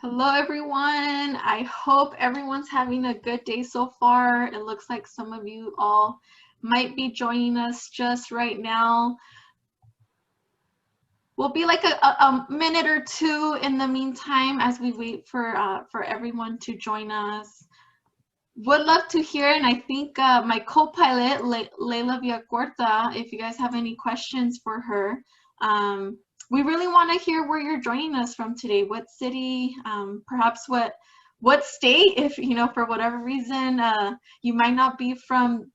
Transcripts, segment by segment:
Hello, everyone. I hope everyone's having a good day so far. It looks like some of you all might be joining us just right now. We'll be like a minute or two in the meantime as we wait for everyone to join us. Would love to hear, and I think my co-pilot, Leila Villacorta, if you guys have any questions for her, we really want to hear where you're joining us from today. What city, perhaps what state, if you know, for whatever reason, you might not be from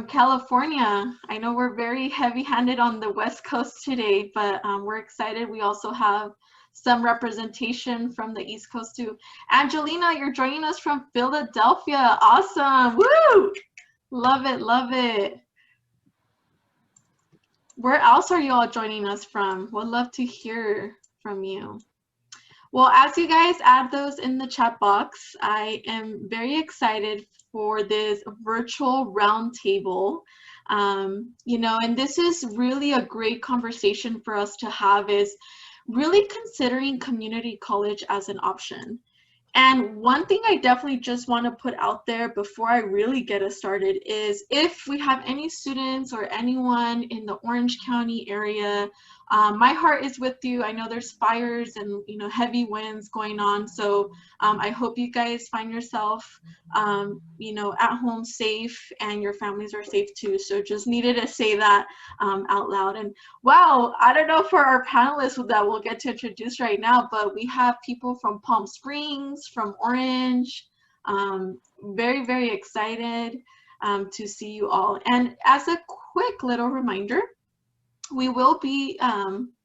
California. I know we're very heavy-handed on the West Coast today, but we're excited. We also have some representation from the East Coast too. Angelina, you're joining us from Philadelphia. Awesome. Woo! Love it, love it. Where else are you all joining us from? Would love to hear from you. Well, as you guys add those in the chat box, I am very excited for this virtual roundtable. And this is really a great conversation for us to have, is really considering community college as an option. And one thing I definitely just want to put out there before I really get us started is, if we have any students or anyone in the Orange County area, my heart is with you. I know there's fires and heavy winds going on, so I hope you guys find yourself at home safe, and your families are safe too. So just needed to say that out loud. And wow, I don't know for our panelists that we'll get to introduce right now, but we have people from Palm Springs, from Orange. Very, very excited to see you all. And as a quick little reminder, we will be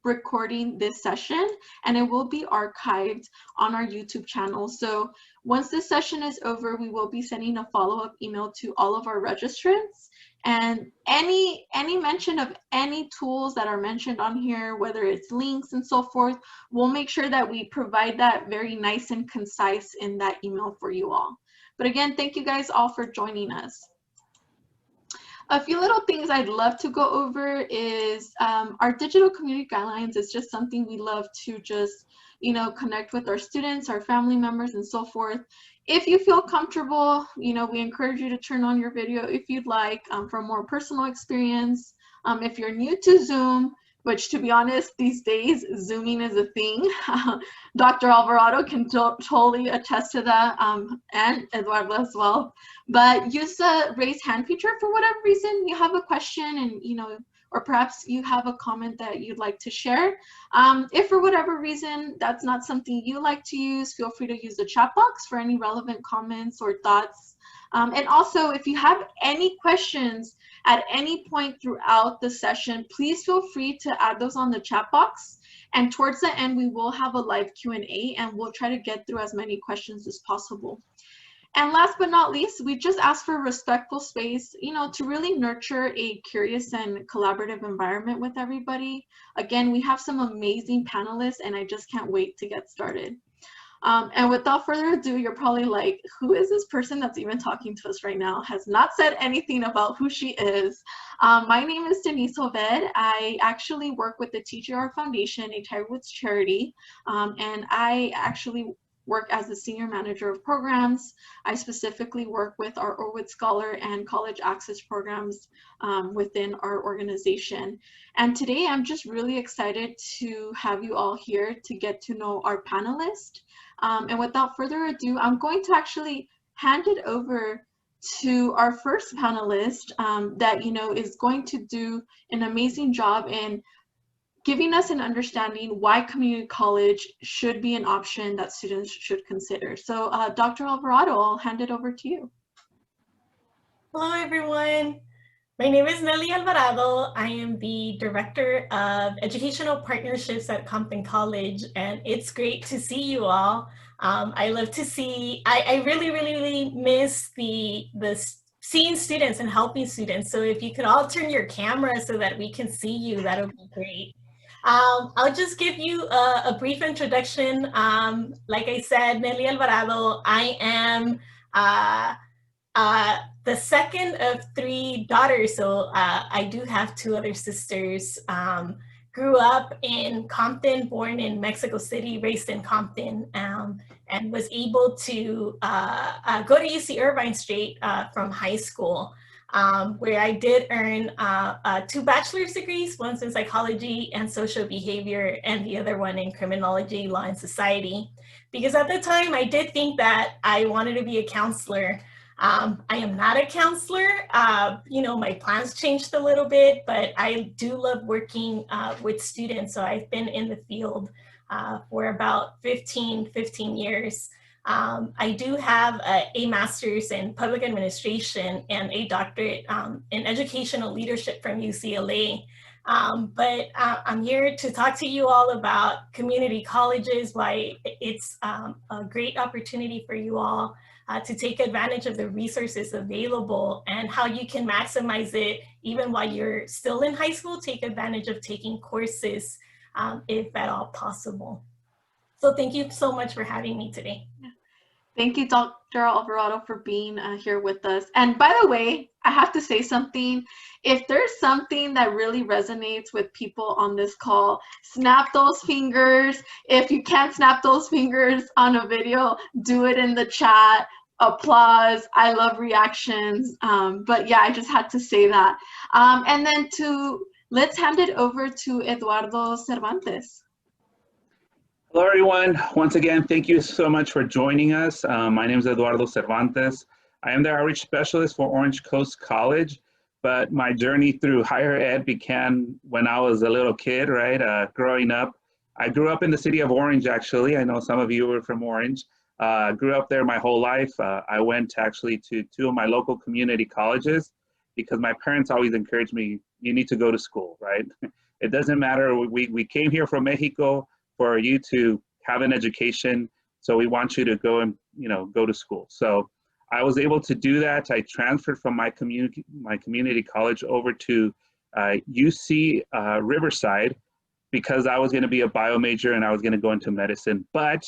recording this session, and it will be archived on our YouTube channel. So once this session is over, we will be sending a follow-up email to all of our registrants. And any mention of any tools that are mentioned on here, whether it's links and so forth, we'll make sure that we provide that very nice and concise in that email for you all. But again, thank you guys all for joining us. A few little things I'd love to go over is our digital community guidelines is just something we love to just, connect with our students, our family members, and so forth. If you feel comfortable, we encourage you to turn on your video if you'd like for a more personal experience. If you're new to Zoom, which to be honest, these days, Zooming is a thing. Dr. Alvarado can totally attest to that, and Eduardo as well. But use the raise hand feature for whatever reason you have a question, and or perhaps you have a comment that you'd like to share. If for whatever reason that's not something you like to use, feel free to use the chat box for any relevant comments or thoughts. And also, if you have any questions at any point throughout the session, please feel free to add those on the chat box. And towards the end, we will have a live Q&A, and we'll try to get through as many questions as possible. And last but not least, we just ask for a respectful space, to really nurture a curious and collaborative environment with everybody. Again, we have some amazing panelists, and I just can't wait to get started. And without further ado, you're probably like, who is this person that's even talking to us right now? Has not said anything about who she is. My name is Denise Oved. I actually work with the TGR Foundation, a Tiger Woods charity, and I actually work as the Senior Manager of Programs. I specifically work with our Orwood Scholar and College Access programs within our organization. And today I'm just really excited to have you all here to get to know our panelists. And without further ado, I'm going to actually hand it over to our first panelist that is going to do an amazing job in giving us an understanding why community college should be an option that students should consider. So Dr. Alvarado, I'll hand it over to you. Hello, everyone. My name is Nelly Alvarado. I am the Director of Educational Partnerships at Compton College, and it's great to see you all. I love to see, I really, really, really miss the seeing students and helping students. So if you could all turn your camera so that we can see you, that would be great. I'll just give you a brief introduction. Like I said, Nelly Alvarado, I am the second of 3 daughters, so I do have 2 other sisters. grew up in Compton, born in Mexico City, raised in Compton, and was able to go to UC Irvine straight from high school, where I did earn 2 bachelor's degrees, one in psychology and social behavior, and the other one in criminology, law, and society. Because at the time, I did think that I wanted to be a counselor. I am not a counselor. My plans changed a little bit, but I do love working with students. So I've been in the field for about 15 years. I do have a master's in public administration and a doctorate in educational leadership from UCLA. But I'm here to talk to you all about community colleges, why it's a great opportunity for you all to take advantage of the resources available and how you can maximize it even while you're still in high school. Take advantage of taking courses if at all possible. So thank you so much for having me today. Thank you, Dr. Alvarado, for being here with us. And by the way, I have to say something. If there's something that really resonates with people on this call, snap those fingers. If you can't snap those fingers on a video, do it in the chat. Applause. I love reactions. But yeah, I just had to say that. And then let's hand it over to Eduardo Cervantes. Hello, everyone. Once again, thank you so much for joining us. My name is Eduardo Cervantes. I am the outreach specialist for Orange Coast College, but my journey through higher ed began when I was a little kid, right? Growing up. I grew up in the city of Orange, actually. I know some of you were from Orange. Grew up there my whole life. I went actually to 2 of my local community colleges because my parents always encouraged me, you need to go to school, right? It doesn't matter. We came here from Mexico for you to have an education. So we want you to go and, go to school. So I was able to do that. I transferred from my community college over to UC Riverside because I was gonna be a bio major and I was gonna go into medicine. But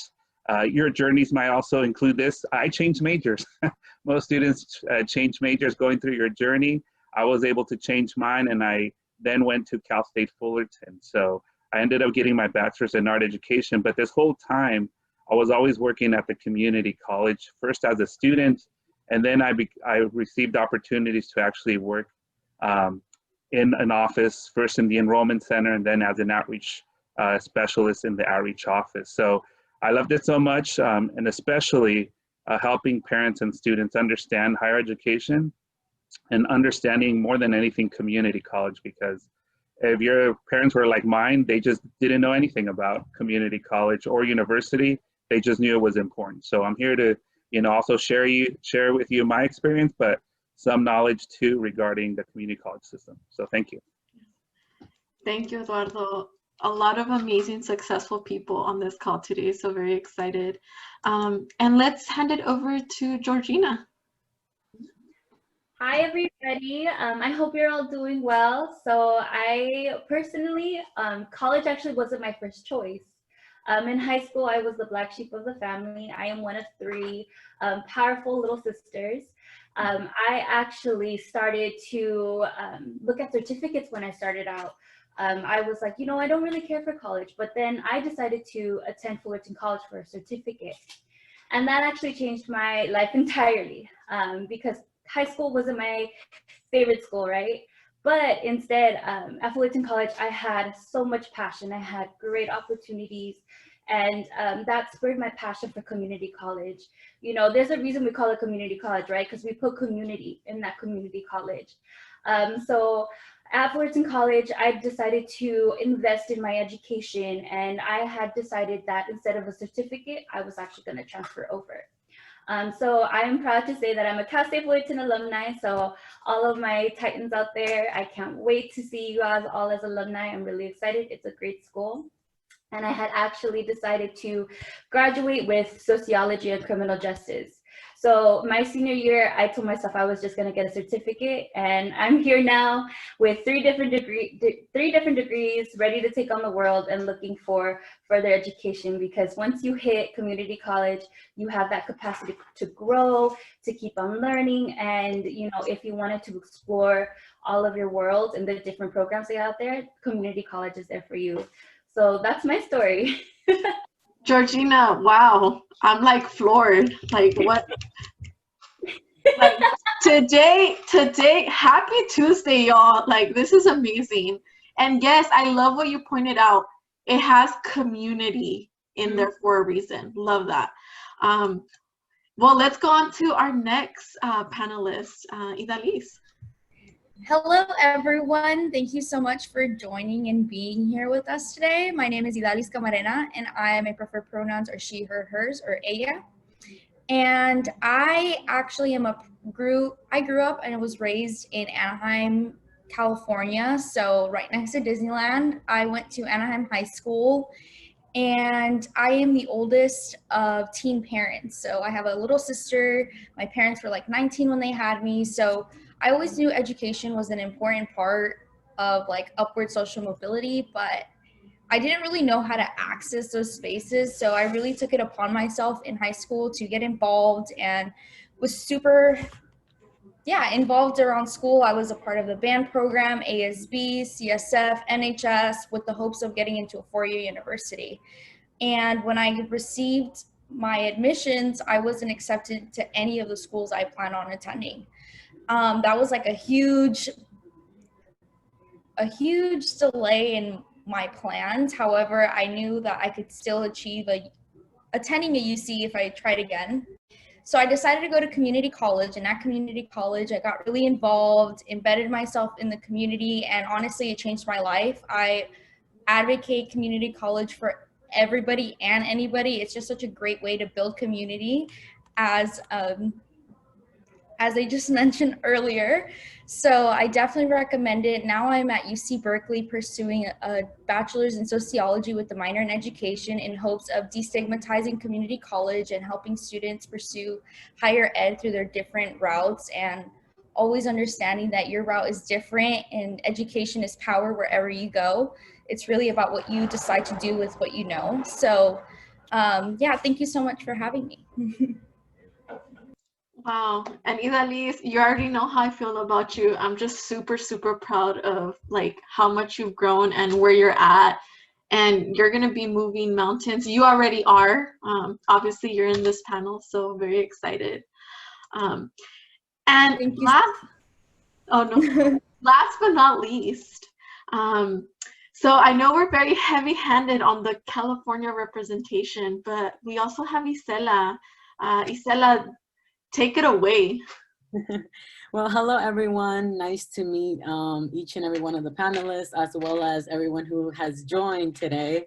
your journeys might also include this. I changed majors. Most students change majors going through your journey. I was able to change mine, and I then went to Cal State Fullerton. So I ended up getting my bachelor's in art education, but this whole time I was always working at the community college, first as a student, and then I received opportunities to actually work in an office, first in the enrollment center, and then as an outreach specialist in the outreach office. So I loved it so much, and especially helping parents and students understand higher education and understanding more than anything community college, because if your parents were like mine, they just didn't know anything about community college or university. They just knew it was important. So I'm here to, also share with you my experience, but some knowledge too regarding the community college system. So thank you. Thank you, Eduardo. A lot of amazing, successful people on this call today. So very excited. And let's hand it over to Georgina. Hi, everybody. I hope you're all doing well. So I personally, college actually wasn't my first choice. In high school, I was the black sheep of the family. I am one of 3 powerful little sisters. I actually started to look at certificates when I started out. I was like, I don't really care for college, but then I decided to attend Fullerton College for a certificate. And that actually changed my life entirely because high school wasn't my favorite school, right? But instead, at Fullerton College, I had so much passion. I had great opportunities, and that spurred my passion for community college. There's a reason we call it community college, right? Because we put community in that community college. So at Fullerton College, I decided to invest in my education, and I had decided that instead of a certificate, I was actually going to transfer over. So I am proud to say that I'm a Cal State Fullerton alumni. So all of my Titans out there, I can't wait to see you guys all as alumni. I'm really excited. It's a great school. And I had actually decided to graduate with sociology and criminal justice. So my senior year, I told myself I was just going to get a certificate, and I'm here now with three different degrees, ready to take on the world and looking for further education, because once you hit community college, you have that capacity to grow, to keep on learning. And, you know, if you wanted to explore all of your worlds and the different programs they have out there, community college is there for you. So that's my story. Georgina, wow, I'm like floored. Like what? Like today, happy Tuesday, y'all. Like this is amazing. And yes, I love what you pointed out. It has community in there for a reason. Love that. Well, let's go on to our next panelist, Idalis. Hello, everyone. Thank you so much for joining and being here with us today. My name is Idalis Camarena, and I am a preferred pronouns or she, her, hers, or ella. And I actually grew up and was raised in Anaheim, California. So right next to Disneyland. I went to Anaheim High School, and I am the oldest of teen parents. So I have a little sister. My parents were like 19 when they had me. So I always knew education was an important part of like upward social mobility, but I didn't really know how to access those spaces. So I really took it upon myself in high school to get involved, and was super, involved around school. I was a part of the band program, ASB, CSF, NHS, with the hopes of getting into a four-year university. And when I received my admissions, I wasn't accepted to any of the schools I planned on attending. That was like a huge delay in my plans. However, I knew that I could still achieve attending a UC if I tried again. So I decided to go to community college, and at community college, I got really involved, embedded myself in the community, and honestly, it changed my life. I advocate community college for everybody and anybody. It's just such a great way to build community, as I just mentioned earlier. So I definitely recommend it. Now I'm at UC Berkeley pursuing a bachelor's in sociology with a minor in education, in hopes of destigmatizing community college and helping students pursue higher ed through their different routes, and always understanding that your route is different and education is power wherever you go. It's really about what you decide to do with what you know. So thank you so much for having me. Wow. And Idalis, you already know how I feel about you. I'm just super, super proud of like how much you've grown and where you're at. And you're going to be moving mountains. You already are. Obviously, you're in this panel, so very excited. And Thank you. Last but not least, so I know we're very heavy-handed on the California representation, but we also have Isela. Isela, take it away. Well, hello, everyone. Nice to meet each and every one of the panelists, as well as everyone who has joined today.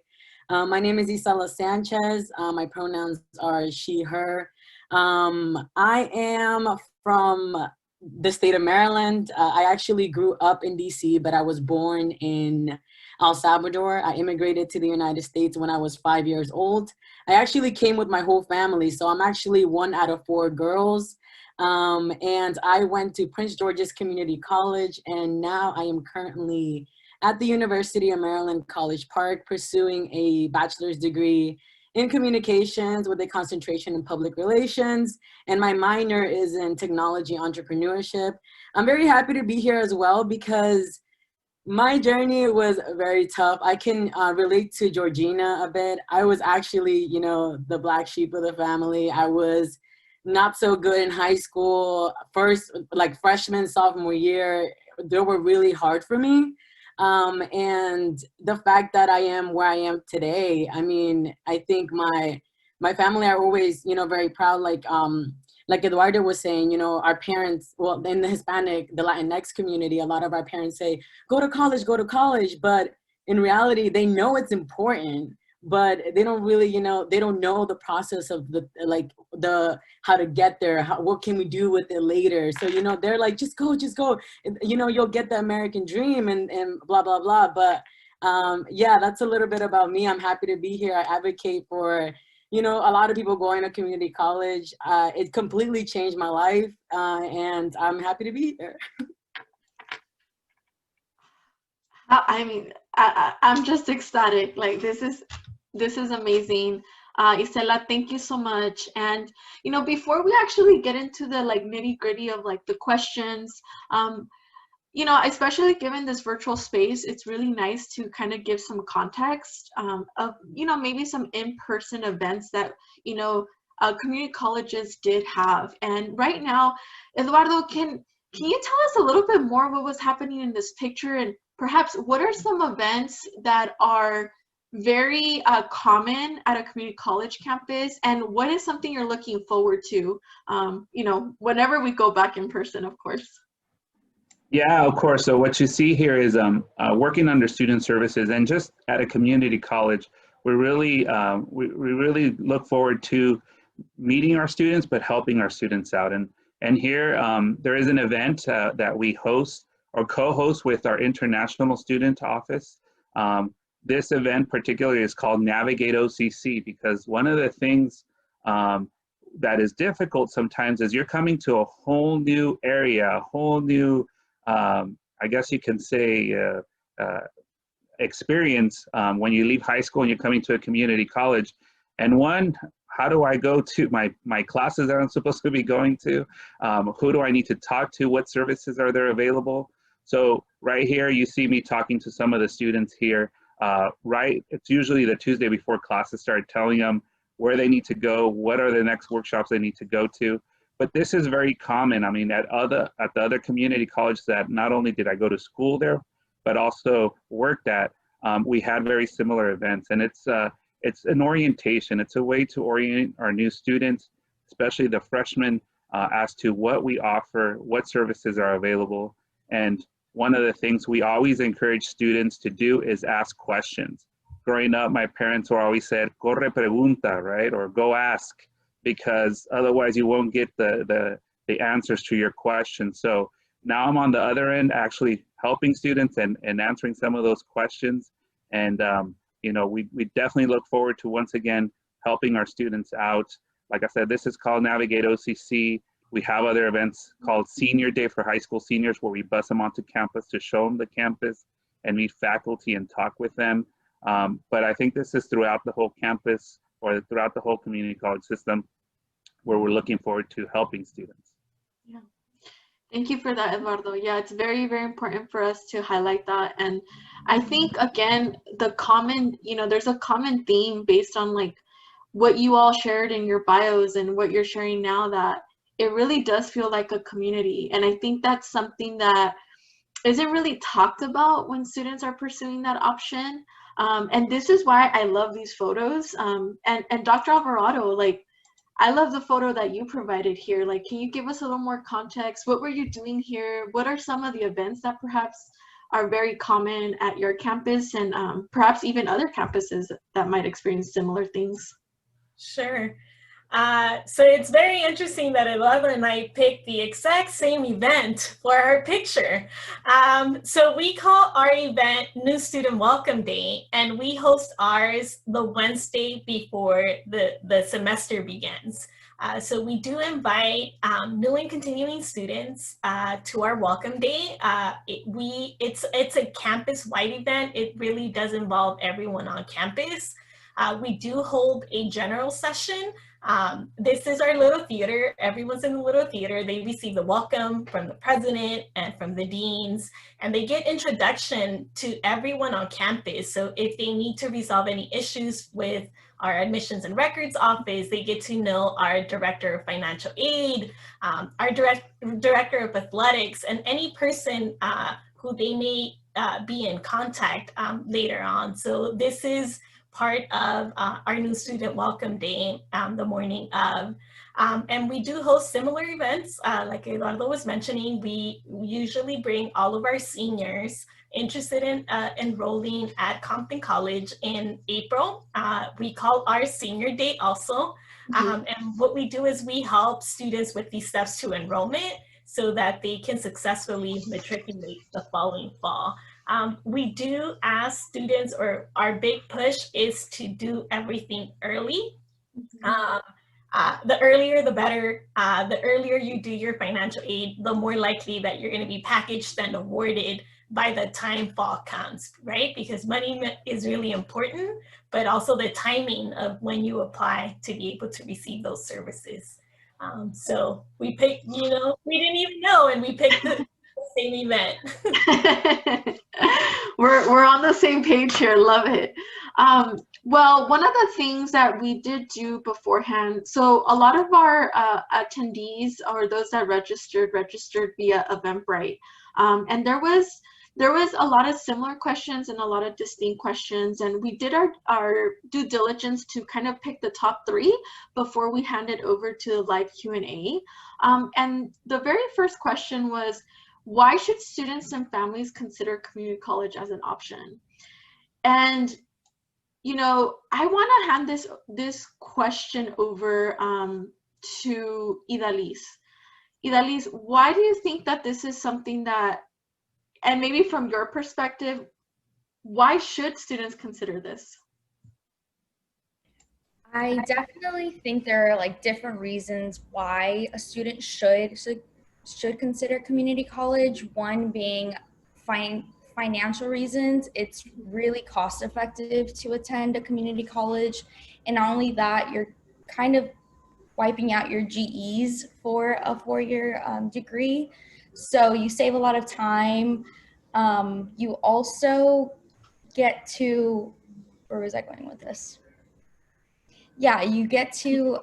My name is Isela Sanchez. My pronouns are she, her. I am from the state of Maryland. I actually grew up in DC, but I was born in El Salvador. I immigrated to the United States when I was 5 years old. I actually came with my whole family, so I'm actually one out of four girls. And I went to Prince George's Community College, and now I am currently at the University of Maryland, College Park, pursuing a bachelor's degree in communications with a concentration in public relations, and my minor is in technology entrepreneurship. I'm very happy to be here as well because my journey was very tough. I can relate to Georgina a bit. I was actually, the black sheep of the family. I was not so good in high school. First, like freshman, sophomore year, they were really hard for me. And the fact that I am where I am today, I mean, I think my family are always, very proud. Like Eduardo was saying, our parents, well, in the Hispanic, the Latinx community, a lot of our parents say, go to college. But in reality, they know it's important, but they don't really, they don't know the process of how to get there. What can we do with it later? So, they're like, just go, you'll get the American dream and blah, blah, blah. But yeah, that's a little bit about me. I'm happy to be here. I advocate for you know, a lot of people going to community college. It completely changed my life, and I'm happy to be here. I mean, I'm just ecstatic. Like this is amazing. Isela, thank you so much. And you know, before we actually get into the like nitty gritty of like the questions, you know, especially given this virtual space, it's really nice to kind of give some context of, you know, maybe some in-person events that, you know, community colleges did have. And right now, Eduardo, can you tell us a little bit more what was happening in this picture, and perhaps what are some events that are very common at a community college campus, and what is something you're looking forward to, you know, whenever we go back in person, of course? Yeah, of course. So what you see here is working under student services, and just at a community college, we really look forward to meeting our students, but helping our students out. And here there is an event that we host or co-host with our international student office. This event particularly is called Navigate OCC, because one of the things that is difficult sometimes is you're coming to a whole new area, a whole new I guess you can say experience when you leave high school and you're coming to a community college. And one, how do I go to my classes that I'm supposed to be going to? Who do I need to talk to? What services are there available? So right here, you see me talking to some of the students here. It's usually the Tuesday before classes start, telling them where they need to go, what are the next workshops they need to go to. But this is very common. I mean, at the other community colleges that not only did I go to school there, but also worked at, we had very similar events. And it's an orientation. It's a way to orient our new students, especially the freshmen, as to what we offer, what services are available. And one of the things we always encourage students to do is ask questions. Growing up, my parents were always said, corre pregunta, right? Or go ask, because otherwise you won't get the answers to your questions. So now I'm on the other end, actually helping students and answering some of those questions. And you know, we definitely look forward to, once again, helping our students out. Like I said, this is called Navigate OCC. We have other events called Senior Day for high school seniors, where we bus them onto campus to show them the campus and meet faculty and talk with them. But I think this is throughout the whole campus, or throughout the whole community college system, where we're looking forward to helping students. Yeah, thank you for that, Eduardo. Yeah, it's very, very important for us to highlight that. And I think, again, the common, you know, there's a common theme based on like what you all shared in your bios and what you're sharing now, that it really does feel like a community. And I think that's something that isn't really talked about when students are pursuing that option. And this is why I love these photos. And Dr. Alvarado, like, I love the photo that you provided here. Like, can you give us a little more context? What were you doing here? What are some of the events that perhaps are very common at your campus, and perhaps even other campuses that might experience similar things? Sure. So it's very interesting that Eduardo and I picked the exact same event for our picture. So we call our event New Student Welcome Day, and we host ours the Wednesday before the semester begins. So we do invite new and continuing students to our welcome day. It's a campus-wide event. It really does involve everyone on campus. We do hold a general session. This is our little theater. Everyone's in the little theater. They receive the welcome from the president and from the deans, and they get introduction to everyone on campus. So if they need to resolve any issues with our admissions and records office, they get to know our director of financial aid, our director of athletics, and any person who they may be in contact later on. So this is part of our new student welcome day, the morning of. And we do host similar events. Like Eduardo was mentioning, we usually bring all of our seniors interested in enrolling at Compton College in April. We call our senior day also. And what we do is we help students with these steps to enrollment so that they can successfully matriculate the following fall. We do ask students, or our big push is to do everything early. The earlier, the better. The earlier you do your financial aid, the more likely that you're going to be packaged and awarded by the time fall comes, right? Because money is really important, but also the timing of when you apply to be able to receive those services. So we picked, you know, we didn't even know, and we picked the same event. We're on the same page here. Love it. Well, one of the things that we did do beforehand, so a lot of our attendees, or those that registered via Eventbrite, and there was a lot of similar questions and a lot of distinct questions, and we did our due diligence to kind of pick the top 3 before we handed over to live Q&A. And the very first question was, why should students and families consider community college as an option? And, you know, I want to hand this question over to Idalis. Idalis, why do you think that this is something that, and maybe from your perspective, why should students consider this? I definitely think there are like different reasons why a student should consider community college. One being financial reasons. It's really cost effective to attend a community college. And not only that, you're kind of wiping out your GEs for a 4-year degree. So you save a lot of time. You also get to, where was I going with this? Yeah, you get to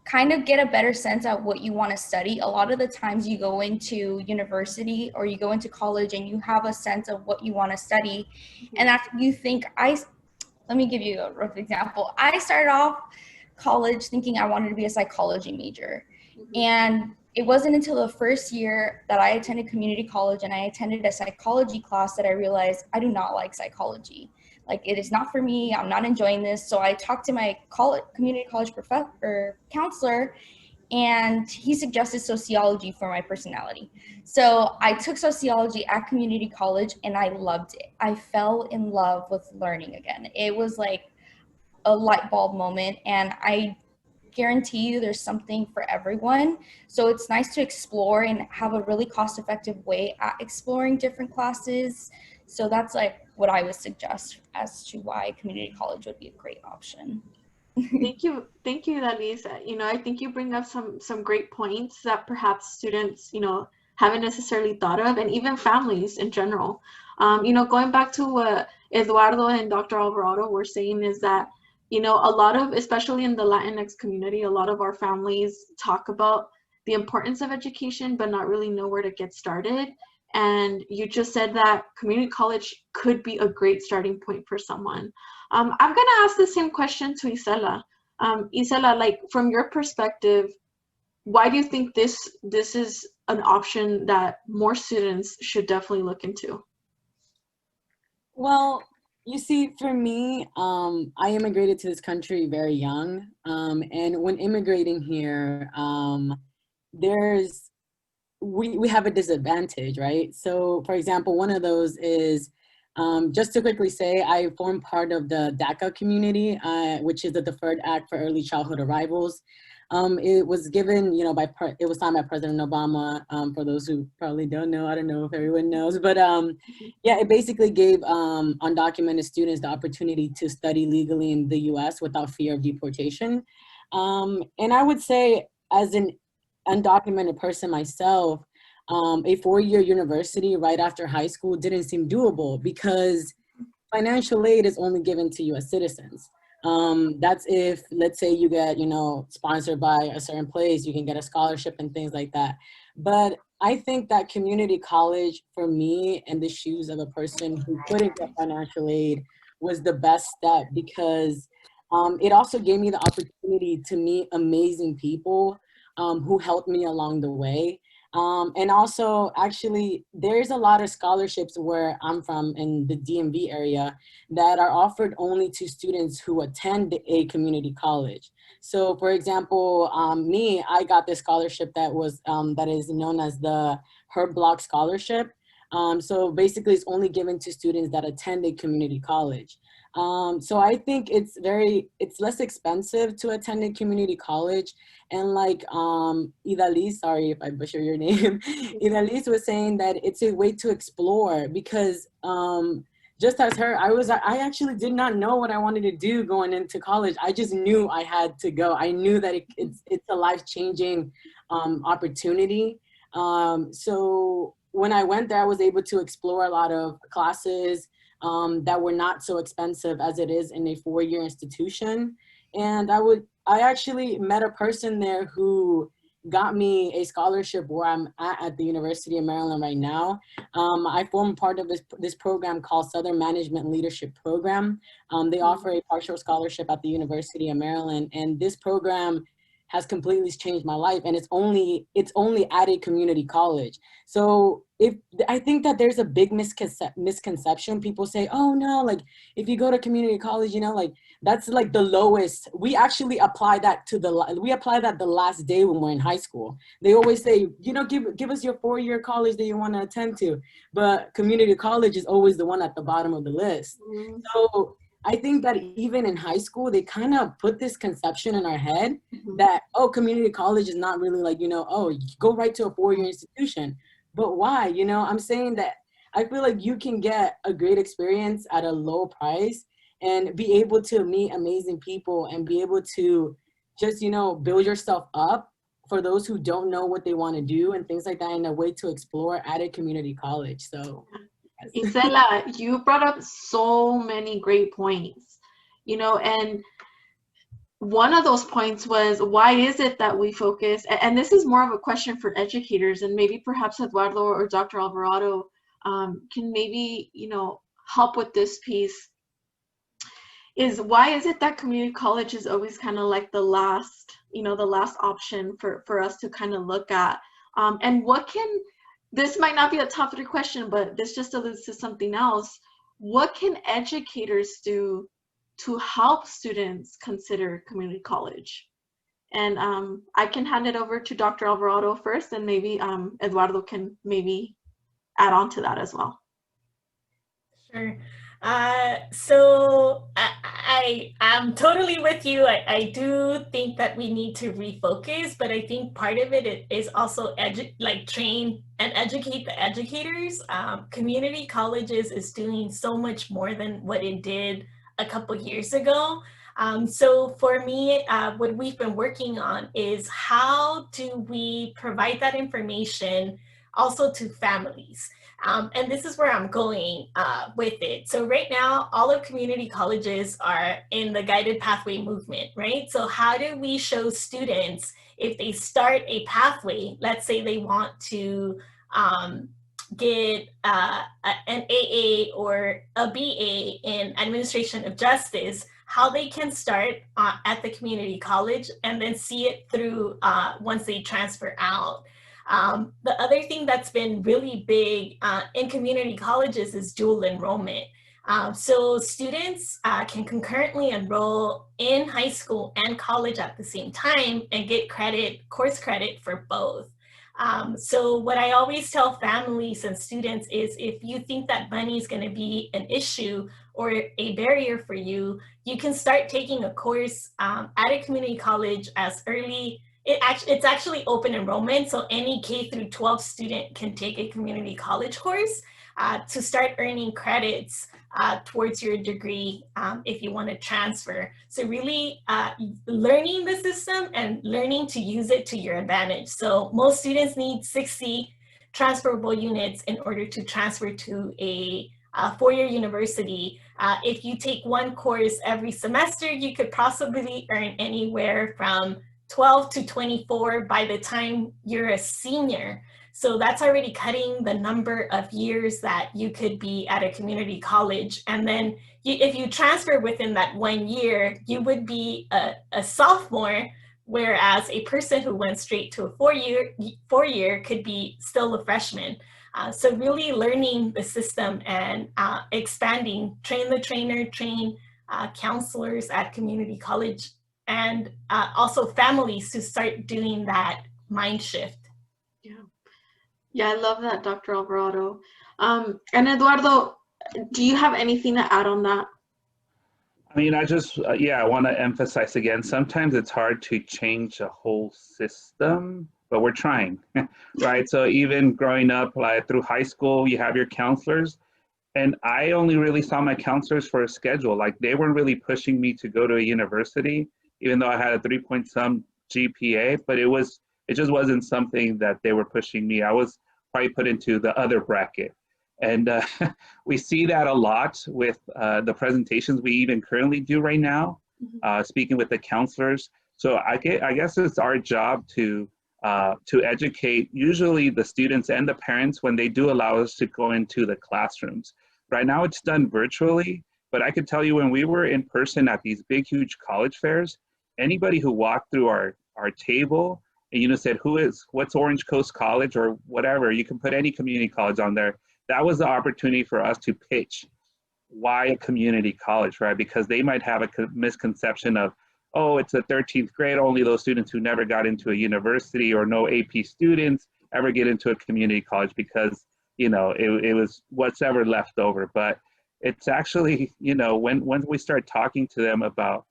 kind of get a better sense of what you want to study. A lot of the times you go into university or you go into college and you have a sense of what you want to study. And after you think, let me give you a rough example. I started off college thinking I wanted to be a psychology major. And it wasn't until the first year that I attended community college and I attended a psychology class that I realized I do not like psychology. Like, it is not for me. I'm not enjoying this. So I talked to my community college counselor, and he suggested sociology for my personality. So I took sociology at community college and I loved it. I fell in love with learning again. It was like a light bulb moment, and I guarantee you there's something for everyone. So it's nice to explore and have a really cost-effective way at exploring different classes. So that's like what I would suggest as to why community college would be a great option. Thank you, Idalis. You know, I think you bring up some great points that perhaps students, you know, haven't necessarily thought of, and even families in general. You know, going back to what Eduardo and Dr. Alvarado were saying is that, you know, a lot of, especially in the Latinx community, a lot of our families talk about the importance of education, but not really know where to get started. And you just said that community college could be a great starting point for someone. I'm going to ask the same question to Isela. Isela, like, from your perspective, why do you think this is an option that more students should definitely look into? Well, you see, for me, I immigrated to this country very young. And when immigrating here, we have a disadvantage, right? So, for example, one of those is, just to quickly say, I form part of the DACA community, which is the Deferred Act for Early Childhood Arrivals. It was given, you know, it was signed by President Obama. For those who probably don't know, I don't know if everyone knows, but yeah, it basically gave undocumented students the opportunity to study legally in the US without fear of deportation. And I would say, as an undocumented person myself, a 4-year university right after high school didn't seem doable because financial aid is only given to US citizens. That's if, let's say you get, you know, sponsored by a certain place, you can get a scholarship and things like that. But I think that community college, for me, in the shoes of a person who couldn't get financial aid, was the best step, because it also gave me the opportunity to meet amazing people who helped me along the way. And also, actually, there's a lot of scholarships where I'm from in the DMV area that are offered only to students who attend a community college. So, for example, me, I got this scholarship that is known as the Herb Block Scholarship. So basically, it's only given to students that attend a community college. So I think it's less expensive to attend a community college. And like Idalis, sorry if I butcher your name, Idalis was saying that it's a way to explore, because just as her, I actually did not know what I wanted to do going into college. I just knew I had to go. I knew that it's a life-changing opportunity. So when I went there, I was able to explore a lot of classes that were not so expensive as it is in a 4-year institution. And I actually met a person there who got me a scholarship where I'm at the University of Maryland right now. I form part of this program called Southern Management Leadership Program. They offer a partial scholarship at the University of Maryland, and this program has completely changed my life, and it's only at a community college. So I think that there's a big misconception. People say, oh no, like if you go to community college, you know, like that's like the lowest. We actually apply that the last day when we're in high school. They always say, you know, give us your 4-year college that you want to attend to, but community college is always the one at the bottom of the list. So I think that even in high school, they kind of put this conception in our head that, oh, community college is not really like, you know, oh, you go right to a 4-year institution. But why? You know, I'm saying that I feel like you can get a great experience at a low price and be able to meet amazing people and be able to just, you know, build yourself up for those who don't know what they want to do and things like that, in a way to explore at a community college. So Isela, you brought up so many great points, you know, and one of those points was, why is it that we focus, and this is more of a question for educators, and maybe perhaps Eduardo or Dr. Alvarado can maybe, you know, help with this piece, is why is it that community college is always kind of like the last, you know, the last option for us to kind of look at, and what can, this might not be a top 3 question, but this just alludes to something else. What can educators do to help students consider community college? And I can hand it over to Dr. Alvarado first, and maybe Eduardo can maybe add on to that as well. Sure. So I'm totally with you. I do think that we need to refocus, but I think part of it is also train and educate the educators. Community colleges is doing so much more than what it did a couple years ago. So for me, what we've been working on is how do we provide that information also to families. And this is where I'm going with it. So right now, all of community colleges are in the guided pathway movement, right? So how do we show students, if they start a pathway, let's say they want to get an AA or a BA in administration of justice, how they can start at the community college and then see it through once they transfer out. The other thing that's been really big in community colleges is dual enrollment. So students can concurrently enroll in high school and college at the same time and get course credit for both. So what I always tell families and students is, if you think that money is going to be an issue or a barrier for you, you can start taking a course at a community college as early. It's actually open enrollment, so any K through 12 student can take a community college course to start earning credits towards your degree if you want to transfer. So really learning the system and learning to use it to your advantage. So most students need 60 transferable units in order to transfer to a 4-year university. If you take one course every semester, you could possibly earn anywhere from 12 to 24 by the time you're a senior. So that's already cutting the number of years that you could be at a community college. And then if you transfer within that 1 year, you would be a sophomore, whereas a person who went straight to a four-year could be still a freshman. So really learning the system and expanding, train the trainer, train counselors at community college, and also families to start doing that mind shift. Yeah, I love that, Dr. Alvarado. And Eduardo, do you have anything to add on that? I mean, I just, yeah, I want to emphasize again, sometimes it's hard to change a whole system, but we're trying, right? So even growing up, like through high school, you have your counselors, and I only really saw my counselors for a schedule. Like they weren't really pushing me to go to a university, even though I had a 3 point some GPA, but it just wasn't something that they were pushing me. I was probably put into the other bracket. And we see that a lot with the presentations we even currently do right now, speaking with the counselors. So I guess it's our job to educate usually the students and the parents when they do allow us to go into the classrooms. Right now it's done virtually, but I could tell you when we were in person at these big, huge college fairs, anybody who walked through our table and said, what's Orange Coast College or whatever, you can put any community college on there. That was the opportunity for us to pitch why a community college, right? Because they might have a misconception of, oh, it's a 13th grade, only those students who never got into a university, or no AP students ever get into a community college because, it was what's ever left over. But it's actually, when we start talking to them about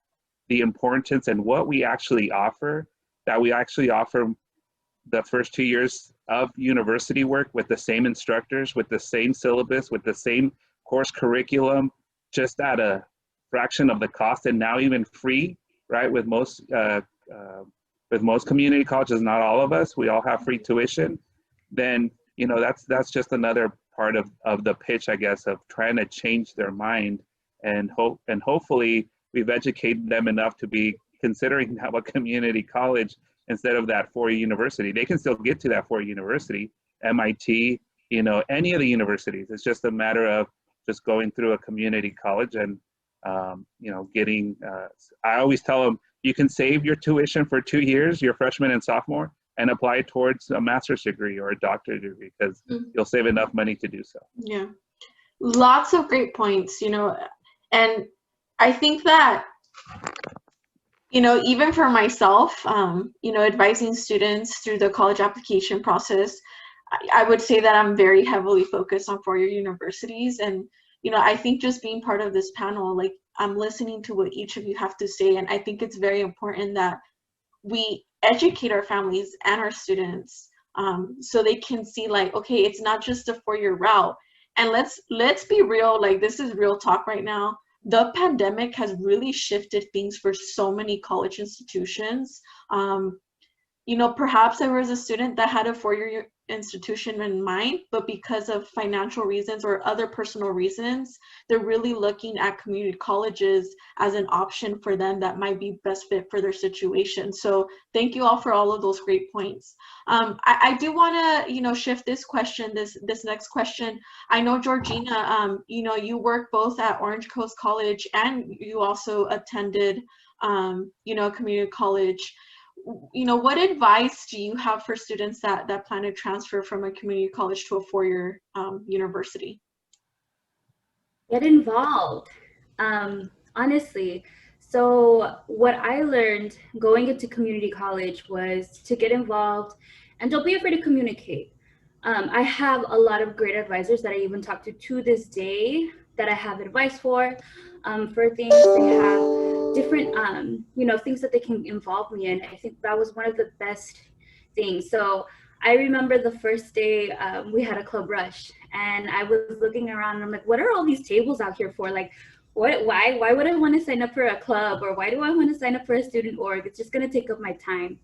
the importance and what we actually offer, that we actually offer the first 2 years of university work with the same instructors, with the same syllabus, with the same course curriculum, just at a fraction of the cost, and now even free, right? With most community colleges, not all of us, we all have free tuition. Then that's just another part of the pitch, I guess, of trying to change their mind, and hopefully we've educated them enough to be considering how a community college instead of that 4-year university. They can still get to that 4-year university, MIT, any of the universities. It's just a matter of just going through a community college and, getting, I always tell them, you can save your tuition for 2 years, your freshman and sophomore, and apply it towards a master's degree or a doctorate degree, because you'll save enough money to do so. Yeah, lots of great points, and I think that, even for myself, advising students through the college application process, I would say that I'm very heavily focused on 4-year universities. And, I think just being part of this panel, like I'm listening to what each of you have to say. And I think it's very important that we educate our families and our students so they can see like, okay, it's not just a 4-year route. And let's be real, like this is real talk right now. The pandemic has really shifted things for so many college institutions. Perhaps there was a student that had a 4-year institution in mind, but because of financial reasons or other personal reasons, they're really looking at community colleges as an option for them that might be best fit for their situation. So thank you all for all of those great points. I do want to, shift this question, this next question. I know, Georgina, you work both at Orange Coast College and you also attended, community college. What advice do you have for students that plan to transfer from a community college to a 4-year university? Get involved, honestly. So what I learned going into community college was to get involved and don't be afraid to communicate. I have a lot of great advisors that I even talk to this day that I have advice for things. They have different, things that they can involve me in. I think that was one of the best things. So I remember the first day we had a club rush, and I was looking around and I'm like, what are all these tables out here for? Like, why would I want to sign up for a club, or why do I want to sign up for a student org? It's just going to take up my time.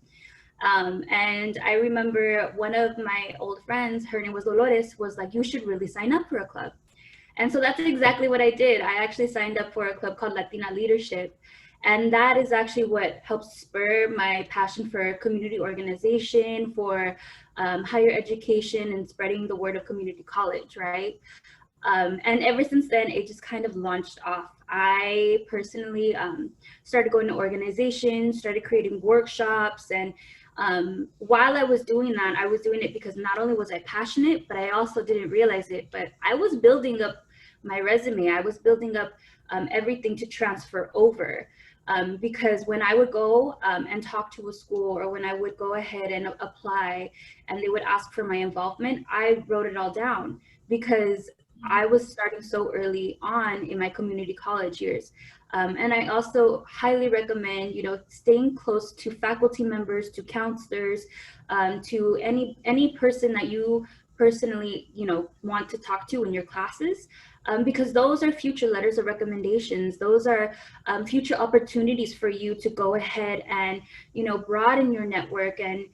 And I remember one of my old friends, her name was Dolores, was like, you should really sign up for a club. And so that's exactly what I did. I actually signed up for a club called Latina Leadership. And that is actually what helped spur my passion for community organization, for higher education and spreading the word of community college, right? And ever since then, it just kind of launched off. I personally started going to organizations, started creating workshops. And while I was doing that, I was doing it because not only was I passionate, but I also didn't realize it, but I was building up my resume. I was building up everything to transfer over. Because when I would go and talk to a school, or when I would go ahead and apply and they would ask for my involvement, I wrote it all down, because I was starting so early on in my community college years. And I also highly recommend, staying close to faculty members, to counselors, to any person that you personally, want to talk to in your classes, because those are future letters of recommendations. Those are future opportunities for you to go ahead and, broaden your network. And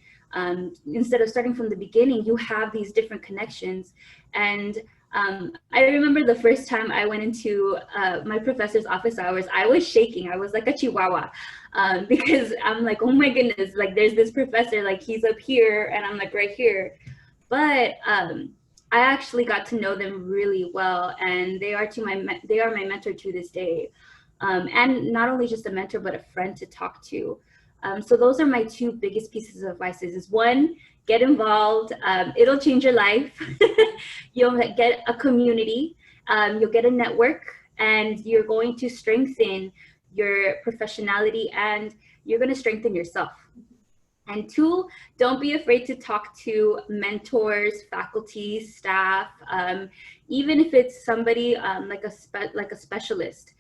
instead of starting from the beginning, you have these different connections. And I remember the first time I went into my professor's office hours, I was shaking. I was like a chihuahua, because I'm like, oh my goodness, like there's this professor, like he's up here and I'm like right here. But I actually got to know them really well, and they are my mentor to this day. And not only just a mentor, but a friend to talk to. So those are my two biggest pieces of advice. Is one, get involved. It'll change your life. You'll get a community, you'll get a network, and you're going to strengthen your professionality, and you're going to strengthen yourself. And two, don't be afraid to talk to mentors, faculty, staff, even if it's somebody like a specialist.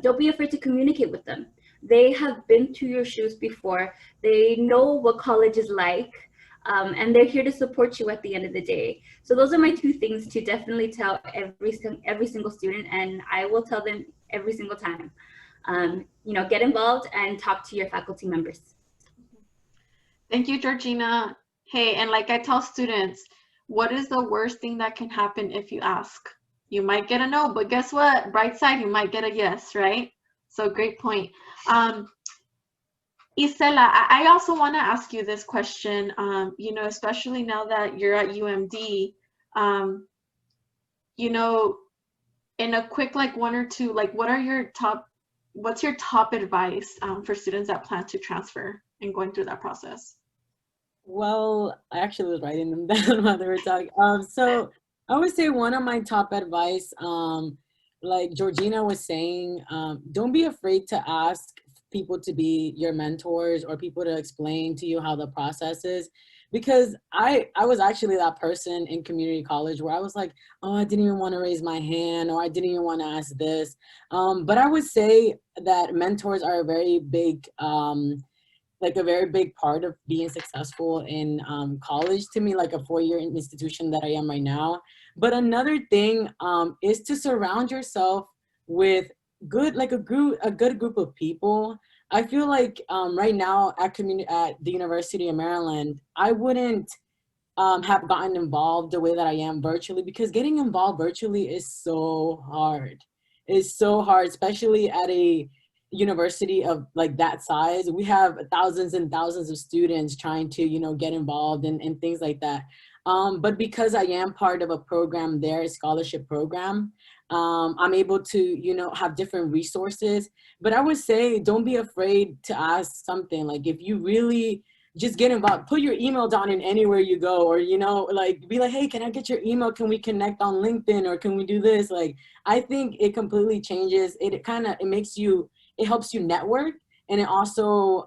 Don't be afraid to communicate with them. They have been to your shoes before. They know what college is like, and they're here to support you at the end of the day. So those are my two things to definitely tell every single student, and I will tell them every single time. Get involved and talk to your faculty members. Thank you, Georgina. Hey, and like I tell students, what is the worst thing that can happen if you ask? You might get a no, but guess what? Bright side, you might get a yes, right? So great point. Isela, I also want to ask you this question, especially now that you're at UMD, in a quick, like one or two, like what's your top advice for students that plan to transfer and going through that process? Well, I actually was writing them down while they were talking. So I would say one of my top advice, like Georgina was saying, don't be afraid to ask people to be your mentors or people to explain to you how the process is. Because I was actually that person in community college where I was like, oh, I didn't even want to raise my hand, or I didn't even want to ask this. But I would say that mentors are a very big part of being successful in college, to me, like a 4-year institution that I am right now. But another thing is to surround yourself with a good group of people. I feel like right now at the University of Maryland, I wouldn't have gotten involved the way that I am virtually, because getting involved virtually is so hard. It's so hard, especially at a university of like that size. We have thousands and thousands of students trying to, get involved and things like that. But because I am part of a program there, a scholarship program, I'm able to, have different resources. But I would say, don't be afraid to ask something. Like if you really just get involved, put your email down in anywhere you go, or, like be like, hey, can I get your email? Can we connect on LinkedIn, or can we do this? Like, I think it completely changes. It helps you network, and it also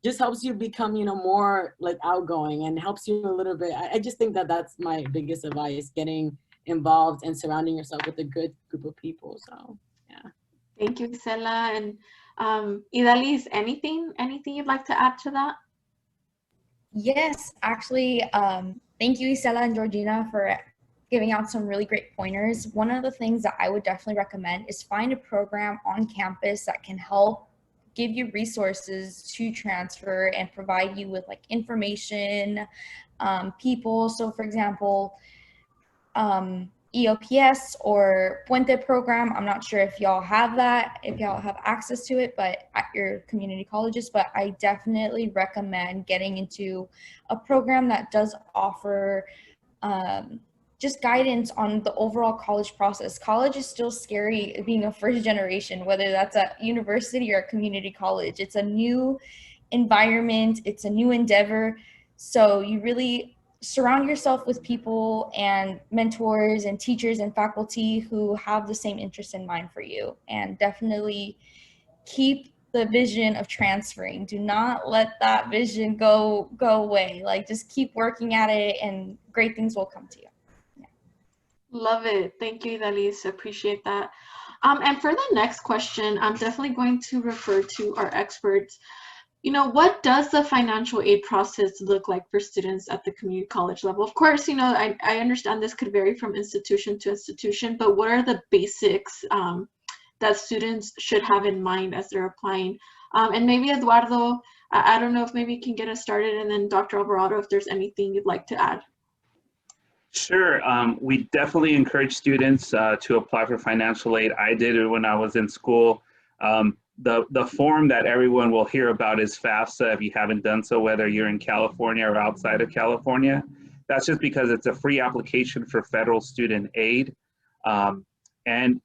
just helps you become, more like outgoing, and helps you a little bit. I just think that that's my biggest advice, getting involved and surrounding yourself with a good group of people. So, yeah. Thank you, Isela. And Idalis, anything you'd like to add to that? Yes, actually, thank you, Isela and Georgina, for giving out some really great pointers. One of the things that I would definitely recommend is find a program on campus that can help give you resources to transfer and provide you with like information, people. So for example, EOPS or Puente program. I'm not sure if y'all have that, if y'all have access to it, but at your community colleges, but I definitely recommend getting into a program that does offer just guidance on the overall college process. College is still scary being a first generation, whether that's at university or community college. It's a new environment, it's a new endeavor. So you really surround yourself with people and mentors and teachers and faculty who have the same interest in mind for you, and definitely keep the vision of transferring. Do not let that vision go away. Like just keep working at it and great things will come to you. Love it. Thank you, Idalis. Appreciate that. And for the next question, I'm definitely going to refer to our experts. What does the financial aid process look like for students at the community college level? Of course, I understand this could vary from institution to institution, but what are the basics that students should have in mind as they're applying? And maybe Eduardo, I don't know if maybe you can get us started, and then Dr. Alvarado, if there's anything you'd like to add. Sure. We definitely encourage students to apply for financial aid. I did it when I was in school. The form that everyone will hear about is FAFSA if you haven't done so, whether you're in California or outside of California. That's just because it's a free application for federal student aid. And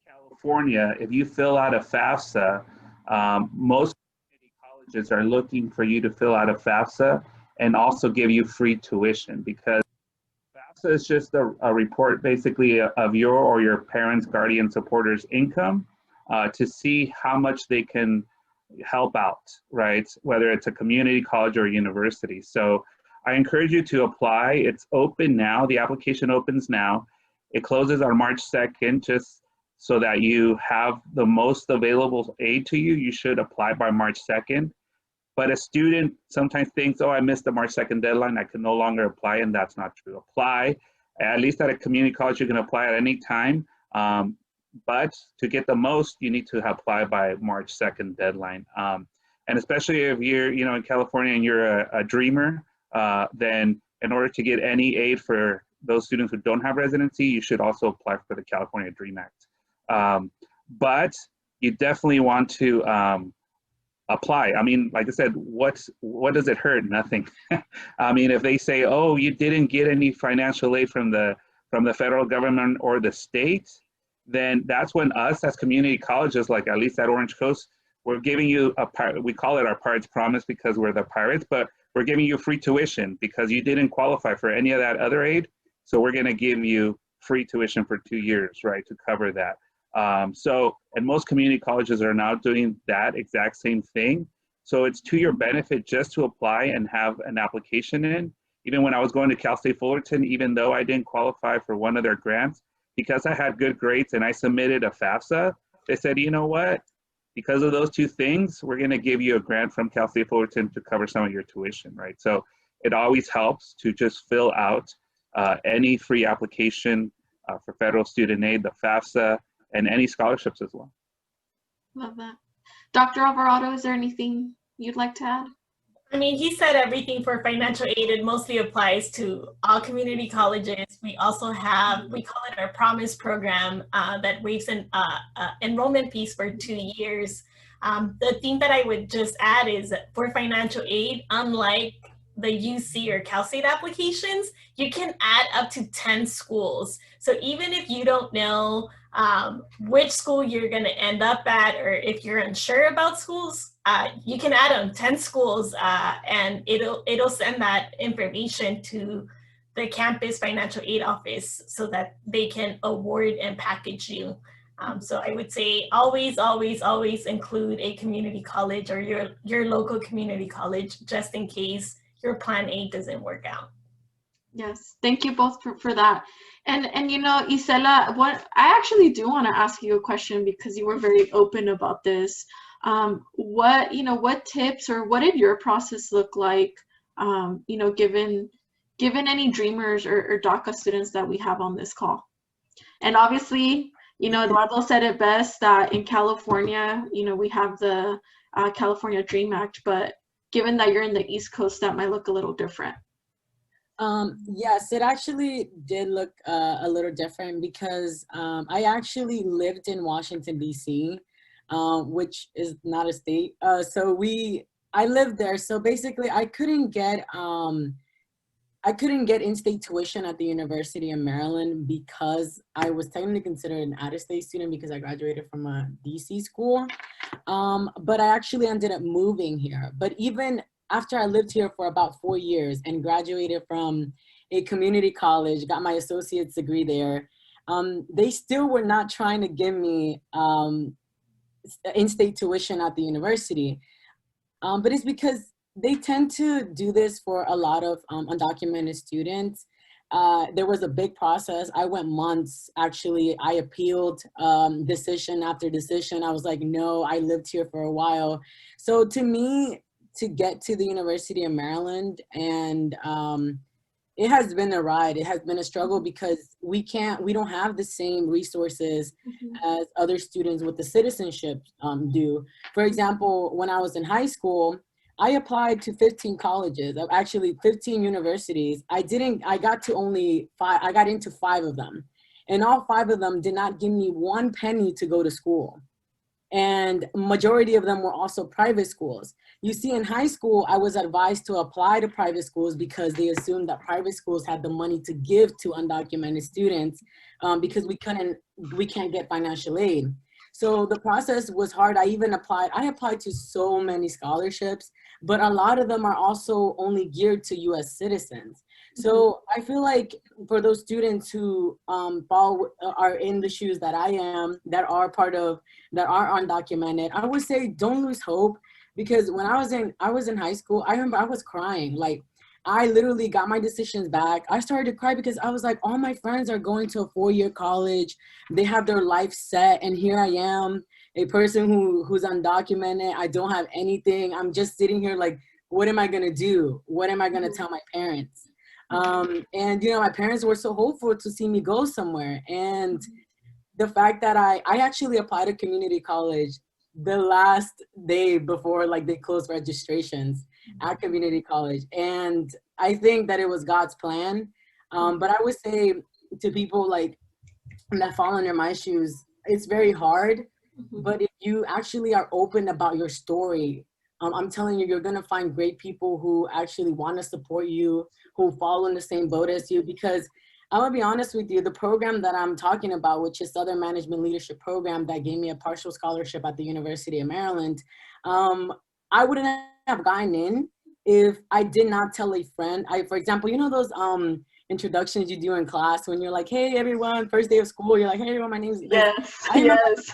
California, if you fill out a FAFSA, most community colleges are looking for you to fill out a FAFSA and also give you free tuition, because FAFSA is just a report basically of your or your parents, guardian, supporters' income to see how much they can help out, right? Whether it's a community college or a university. So I encourage you to apply. It's open now. The application opens now. It closes on March 2nd, just so that you have the most available aid to you. You should apply by March 2nd. But a student sometimes thinks, oh, I missed the March 2nd deadline, I can no longer apply, and that's not true. Apply, at least at a community college, you can apply at any time. But to get the most, you need to apply by March 2nd deadline. And especially if you're in California and you're a dreamer, then in order to get any aid for those students who don't have residency, you should also apply for the California Dream Act. But you definitely want to apply. I mean, like I said, what does it hurt? Nothing. I mean, if they say, oh, you didn't get any financial aid from the federal government or the state, then that's when us as community colleges, like at least at Orange Coast, we're giving you we call it our Pirates Promise because we're the Pirates, but we're giving you free tuition because you didn't qualify for any of that other aid. So we're going to give you free tuition for 2 years, right, to cover that. And most community colleges are now doing that exact same thing. So it's to your benefit just to apply and have an application in. Even when I was going to Cal State Fullerton, even though I didn't qualify for one of their grants, because I had good grades and I submitted a FAFSA, they said, you know what? Because of those two things, we're going to give you a grant from Cal State Fullerton to cover some of your tuition, right? So it always helps to just fill out any free application for federal student aid, the FAFSA, and any scholarships as well. Love that. Dr. Alvarado, is there anything you'd like to add? I mean, he said everything for financial aid. It mostly applies to all community colleges. We also have, we call it our Promise program that waives an enrollment fees for 2 years. The thing that I would just add is that for financial aid, unlike the UC or Cal State applications, you can add up to 10 schools. So even if you don't know which school you're going to end up at, or if you're unsure about schools, you can add on 10 schools and it'll send that information to the campus financial aid office so that they can award and package you. So I would say always, always, always include a community college or your local community college, just in case your plan A doesn't work out. Yes, thank you both for that. And Isela, I actually do want to ask you a question because you were very open about this. What tips or what did your process look like, given any dreamers or DACA students that we have on this call? And obviously, Eduardo said it best that in California, we have the California Dream Act, but given that you're in the East Coast, that might look a little different. Yes, it actually did look a little different because I actually lived in Washington, D.C., which is not a state. I lived there. So basically I couldn't get in-state tuition at the University of Maryland because I was technically considered an out-of-state student because I graduated from a DC school. But I actually ended up moving here. But even after I lived here for about 4 years and graduated from a community college, got my associate's degree there, they still were not trying to give me in-state tuition at the university. But it's because they tend to do this for a lot of undocumented students. there was a big process. I went months, actually. I appealed decision after decision. I was like, no, I lived here for a while. So to me, to get to the University of Maryland, and it has been a ride. It has been a struggle because we don't have the same resources as other students with the citizenship do. For example, when I was in high school, I applied to 15 colleges, actually 15 universities. I got to only 5, I got into 5 of them. And all 5 of them did not give me 1 penny to go to school. And majority of them were also private schools. You see, in high school, I was advised to apply to private schools because they assumed that private schools had the money to give to undocumented students because we can't get financial aid. So the process was hard. I applied to so many scholarships, but a lot of them are also only geared to US citizens. So I feel like for those students who are in the shoes that I am, that are undocumented, I would say don't lose hope, because when I was in high school, I remember I was crying. Like, I literally got my decisions back. I started to cry because I was like, all my friends are going to a 4-year college. They have their life set, and here I am, a person who's undocumented. I don't have anything. I'm just sitting here like, what am I gonna do? What am I gonna tell my parents? And my parents were so hopeful to see me go somewhere. And the fact that I actually applied to community college the last day before they closed registrations at community college. And I think that it was God's plan. But I would say to people that fall under my shoes, it's very hard. But if you actually are open about your story, I'm telling you, you're going to find great people who actually want to support you, who fall in the same boat as you. Because I'm going to be honest with you, the program that I'm talking about, which is Southern Management Leadership Program that gave me a partial scholarship at the University of Maryland, I wouldn't have gotten in if I did not tell a friend. For example, those introductions you do in class when you're like, hey, everyone, first day of school, you're like, hey, everyone, my name's Yes, yes.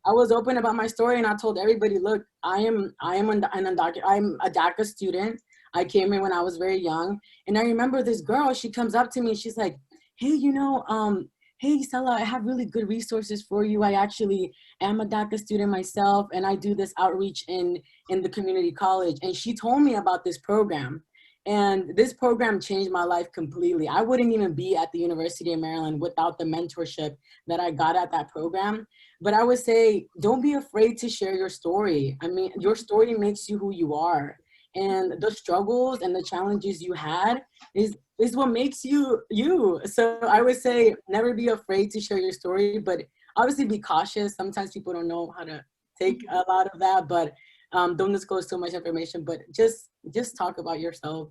I was open about my story, and I told everybody, look, I'm a DACA student. I came here when I was very young. And I remember this girl, she comes up to me, she's like, hey, hey, Isela, I have really good resources for you. I actually am a DACA student myself, and I do this outreach in the community college. And she told me about this program. And this program changed my life completely. I wouldn't even be at the University of Maryland without the mentorship that I got at that program. But I would say, don't be afraid to share your story. I mean, your story makes you who you are. And the struggles and the challenges you had is what makes you you. So I would say, never be afraid to share your story, but obviously be cautious. Sometimes people don't know how to take a lot of that, but don't disclose too much information, but just talk about yourself,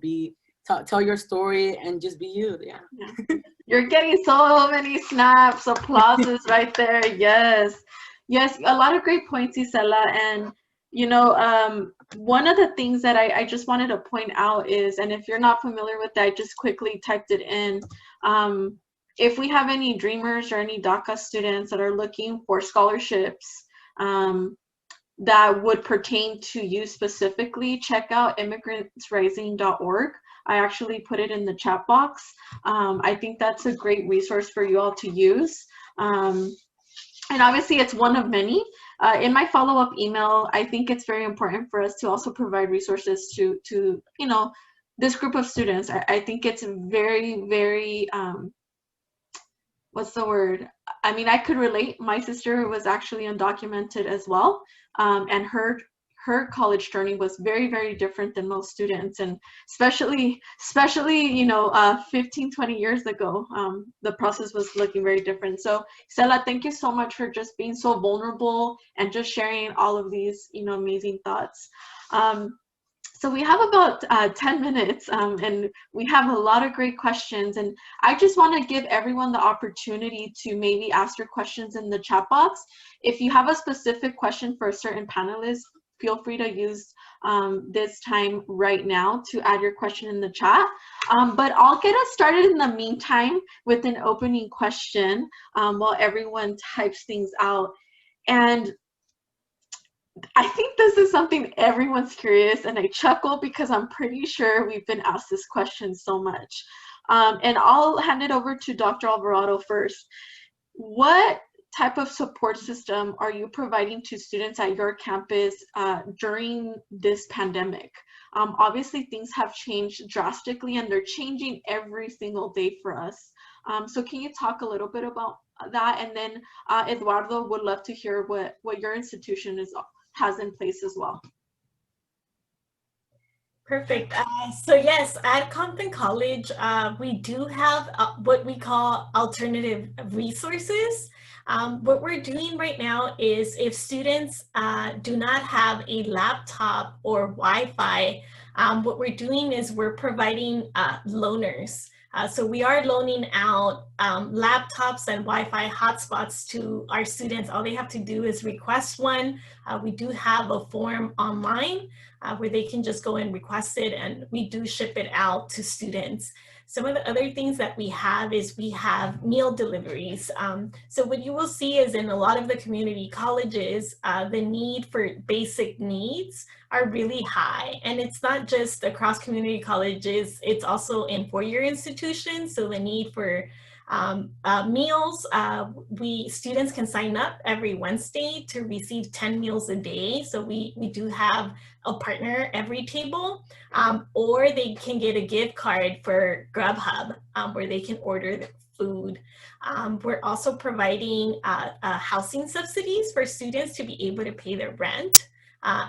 tell your story, and just be you. Yeah. You're getting so many snaps, applauses right there. Yes, a lot of great points, Isela. And one of the things that I just wanted to point out is, and if you're not familiar with that, I just quickly typed it in. If we have any dreamers or any DACA students that are looking for scholarships that would pertain to you specifically, check out immigrantsrising.org. I actually put it in the chat box. I think that's a great resource for you all to use. And obviously it's one of many. In my follow-up email, I think it's very important for us to also provide resources to this group of students. I think it's very, very, what's the word? I mean, I could relate. My sister was actually undocumented as well. And her college journey was very, very different than most students. And especially 15, 20 years ago, the process was looking very different. So Isela, thank you so much for just being so vulnerable and just sharing all of these, amazing thoughts. So we have about 10 minutes and we have a lot of great questions, and I just want to give everyone the opportunity to maybe ask your questions in the chat box. If you have a specific question for a certain panelist, feel free to use this time right now to add your question in the chat. But I'll get us started in the meantime with an opening question while everyone types things out. And I think this is something everyone's curious, and I chuckle because I'm pretty sure we've been asked this question so much. And I'll hand it over to Dr. Alvarado first. What type of support system are you providing to students at your campus during this pandemic? Obviously, things have changed drastically, and they're changing every single day for us. So can you talk a little bit about that? And then Eduardo would love to hear what your institution has in place as well. Perfect. So yes, at Compton College, we do have what we call alternative resources. What we're doing right now is if students do not have a laptop or Wi-Fi, what we're doing is we're providing loaners. So we are loaning out laptops and Wi-Fi hotspots to our students. All they have to do is request one. We do have a form online where they can just go and request it, and we do ship it out to students. Some of the other things that we have is we have meal deliveries. So what you will see is in a lot of the community colleges, the need for basic needs are really high. And it's not just across community colleges, it's also in four-year institutions. So the need for meals, students can sign up every Wednesday to receive 10 meals a day. So we do have a partner every table, or they can get a gift card for Grubhub where they can order the food. We're also providing housing subsidies for students to be able to pay their rent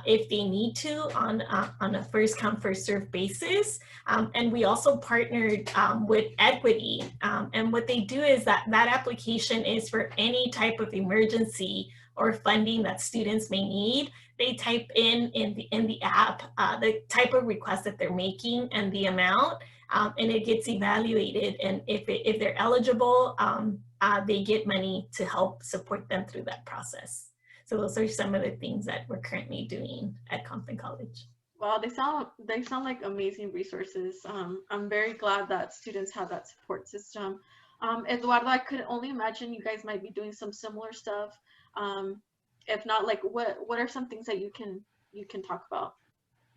if they need to on a first come, first served basis. And we also partnered with Equity. And what they do is that application is for any type of emergency or funding that students may need. They type in the app the type of request that they're making and the amount, and it gets evaluated. And if they're eligible, they get money to help support them through that process. So those are some of the things that we're currently doing at Compton College. Wow, they sound like amazing resources. I'm very glad that students have that support system. Eduardo, I could only imagine you guys might be doing some similar stuff. If not, like what are some things that you can talk about?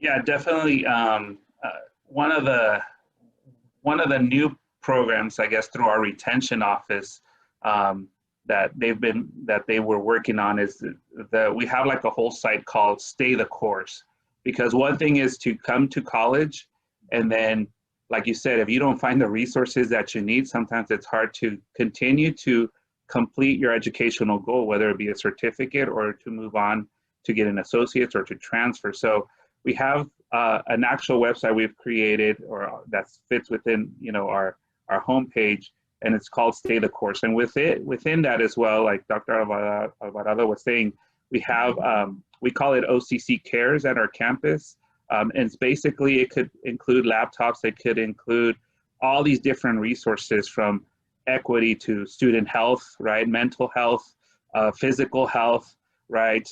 Yeah, definitely. One of the new programs, I guess, through our retention office that they were working on is that we have like a whole site called Stay the Course. Because one thing is to come to college, and then, like you said, if you don't find the resources that you need, sometimes it's hard to continue to complete your educational goal, whether it be a certificate or to move on to get an associate's or to transfer. So we have an actual website we've created or that fits within our homepage, and it's called Stay the Course. And within that as well, like Dr. Alvarado was saying, we have we call it OCC Cares at our campus. And it's basically, it could include laptops, it could include all these different resources from equity to student health, right? Mental health, physical health, right?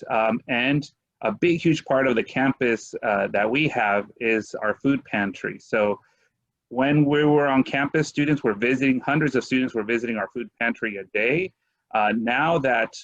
And a big, huge part of the campus that we have is our food pantry. So when we were on campus, hundreds of students were visiting our food pantry a day. Now that,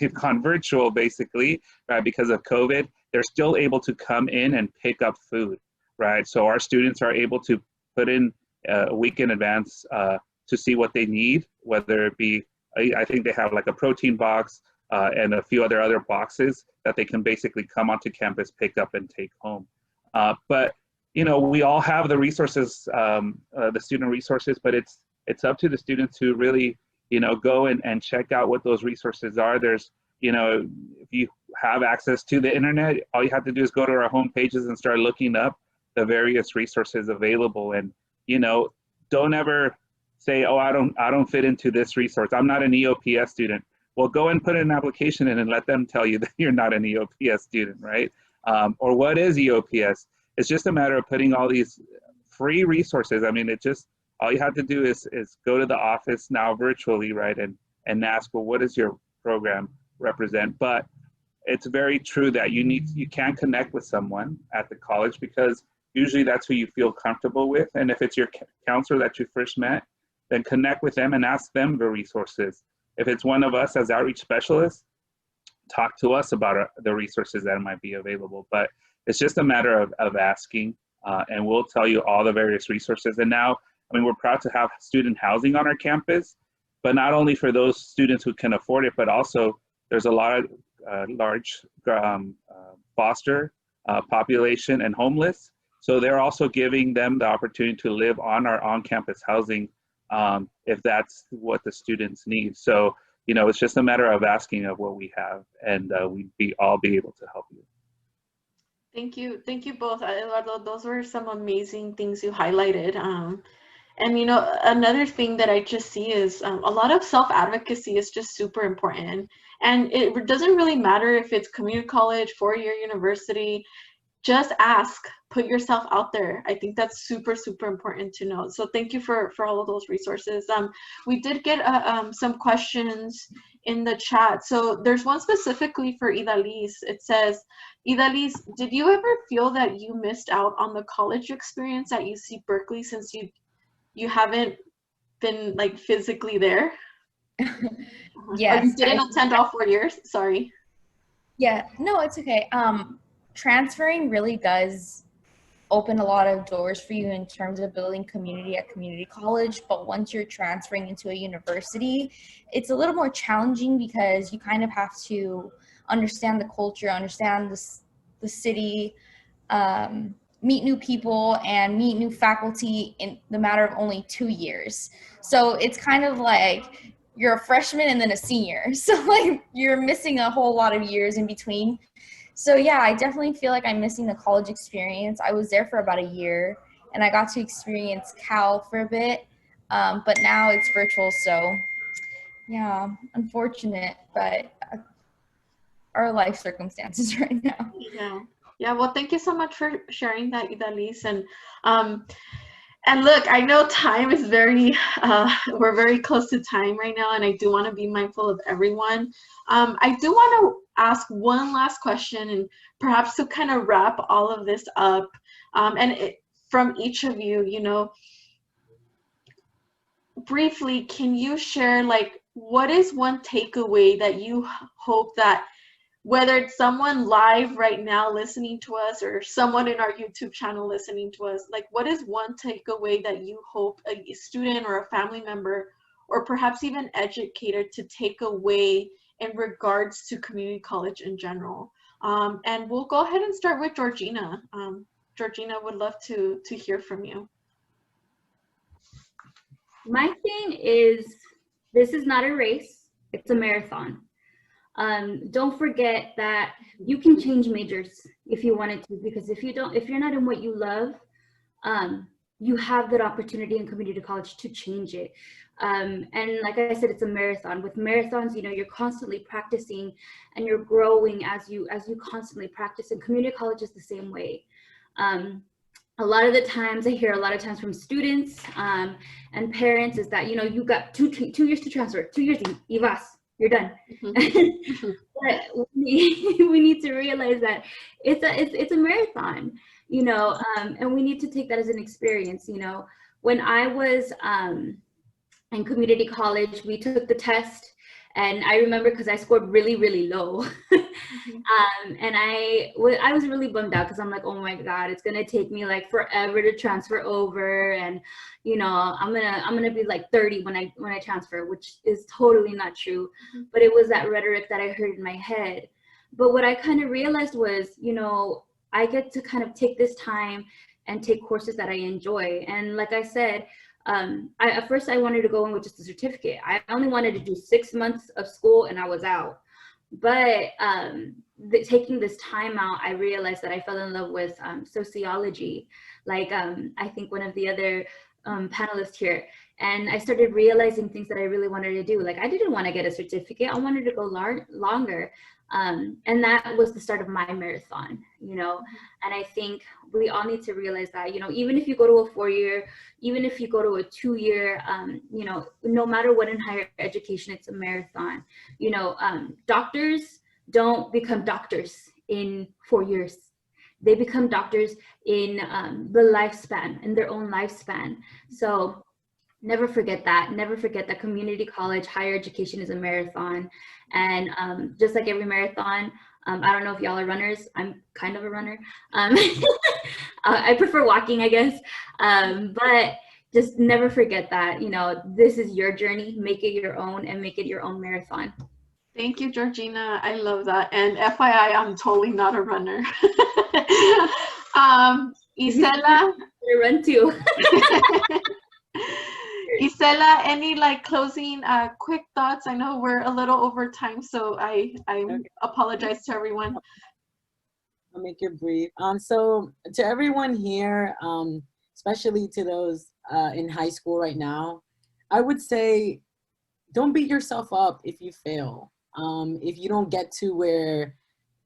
we've gone virtual basically, right, because of COVID, they're still able to come in and pick up food, right? So our students are able to put in a week in advance to see what they need, whether it be, I think they have like a protein box and a few other boxes that they can basically come onto campus, pick up and take home. But, we all have the resources, the student resources, but it's up to the students to really, go and check out what those resources are. There's, if you have access to the internet, all you have to do is go to our home pages and start looking up the various resources available. And, don't ever say, oh, I don't fit into this resource. I'm not an EOPS student. Well, go and put an application in and let them tell you that you're not an EOPS student, right? Or what is EOPS? It's just a matter of putting all these free resources. I mean, all you have to do is go to the office now virtually, right? And ask, well, what does your program represent? But it's very true that you can connect with someone at the college, because usually that's who you feel comfortable with. And if it's your counselor that you first met, then connect with them and ask them the resources. If it's one of us as outreach specialists, talk to us about the resources that might be available. But it's just a matter of asking, and we'll tell you all the various resources. And now I mean, we're proud to have student housing on our campus, but not only for those students who can afford it, but also there's a lot of large foster population and homeless. So they're also giving them the opportunity to live on our on-campus housing if that's what the students need. So, you know, it's just a matter of asking of what we have, and we'd all be able to help you. Thank you both, Eduardo. Those were some amazing things you highlighted. And you know, another thing that I just see is a lot of self-advocacy is just super important. And it doesn't really matter if it's community college, four-year university, just ask, put yourself out there. I think that's super, super important to know. So thank you for all of those resources. We did get some questions in the chat. So there's one specifically for Idalis. It says, Idalis, did you ever feel that you missed out on the college experience at UC Berkeley since you haven't been like physically there? Yes. Or you didn't attend all 4 years? Sorry. Yeah, no, it's okay. Transferring really does open a lot of doors for you in terms of building community at community college, but once you're transferring into a university, it's a little more challenging because you kind of have to understand the culture, understand the city, meet new people, and meet new faculty in the matter of only 2 years. So it's kind of like you're a freshman and then a senior. So like you're missing a whole lot of years in between. So yeah, I definitely feel like I'm missing the college experience. I was there for about a year and I got to experience Cal for a bit, but now it's virtual. So yeah, unfortunate, but our life circumstances right now. Yeah. Well, thank you so much for sharing that, Idalis. And look, I know time is we're very close to time right now, and I do want to be mindful of everyone. I do want to ask one last question, and perhaps to kind of wrap all of this up, from each of you, you know, briefly, can you share, like, what is one takeaway that you hope that, whether it's someone live right now listening to us or someone in our YouTube channel listening to us, like what is one takeaway that you hope a student or a family member or perhaps even educator to take away in regards to community college in general? And we'll go ahead and start with Georgina. Georgina, would love to hear from you. My thing is, this is not a race, it's a marathon. Don't forget that you can change majors if you wanted to, because if you're not in what you love, you have that opportunity in community college to change it. And like I said, it's a marathon. With marathons, you know, you're constantly practicing and you're growing as you constantly practice, and community college is the same way. A lot of the times I hear from students and parents is that, you know, you got two years to transfer, 2 years, y vas. You're done. Mm-hmm. But we need to realize that it's a marathon, you know, and we need to take that as an experience. You know, when I was in community college, we took the test, and I remember because I scored really, really low. Mm-hmm. And I was really bummed out because I'm like, oh my God, it's gonna take me like forever to transfer over, and you know, I'm gonna be like 30 when I transfer, which is totally not true. Mm-hmm. But it was that rhetoric that I heard in my head. But what I kind of realized was, you know, I get to kind of take this time and take courses that I enjoy. And like I said, at first I wanted to go in with just a certificate. I only wanted to do 6 months of school and I was out. But taking this time out, I realized that I fell in love with sociology, like I think one of the other panelists here. And I started realizing things that I really wanted to do. Like I didn't want to get a certificate. I wanted to go longer. And that was the start of my marathon, you know. And I think we all need to realize that, you know, even if you go to a 4-year, even if you go to a 2-year, you know, no matter what in higher education, it's a marathon. You know, doctors don't become doctors in 4 years. They become doctors in the lifespan, in their own lifespan. So never forget that. Never forget that community college, higher education is a marathon. And just like every marathon, I don't know if y'all are runners. I'm kind of a runner. I prefer walking, I guess. But just never forget that, you know, this is your journey, make it your own and make it your own marathon. Thank you, Georgina. I love that. And FYI, I'm totally not a runner. Isela, I run too. Isela, any like closing quick thoughts? I know we're a little over time, so I apologize to everyone. I'll make it brief. So to everyone here, especially to those in high school right now, I would say don't beat yourself up if you fail. If you don't get to where